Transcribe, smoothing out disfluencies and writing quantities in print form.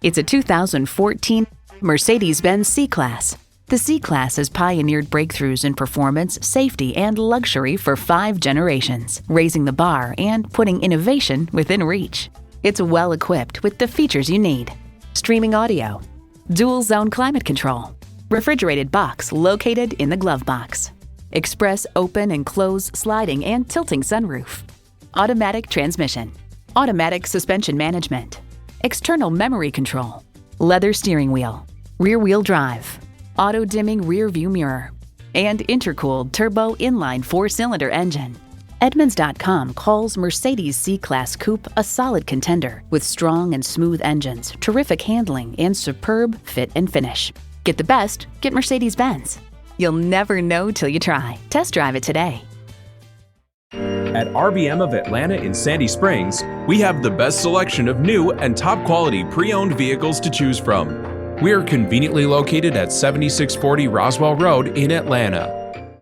It's a 2014 Mercedes-Benz C-Class. The C-Class has pioneered breakthroughs in performance, safety, and luxury for 5 generations, raising the bar and putting innovation within reach. It's well equipped with the features you need: streaming audio, dual-zone climate control, refrigerated box located in the glove box, express open and close sliding and tilting sunroof, automatic transmission, automatic suspension management, external memory control, leather steering wheel, rear-wheel drive, auto-dimming rear-view mirror, and intercooled turbo inline 4-cylinder engine. Edmunds.com calls Mercedes C-Class Coupe a solid contender with strong and smooth engines, terrific handling, and superb fit and finish. Get the best, get Mercedes-Benz. You'll never know till you try. Test drive it today. At RBM of Atlanta in Sandy Springs, we have the best selection of new and top quality pre-owned vehicles to choose from. We are conveniently located at 7640 Roswell Road in Atlanta.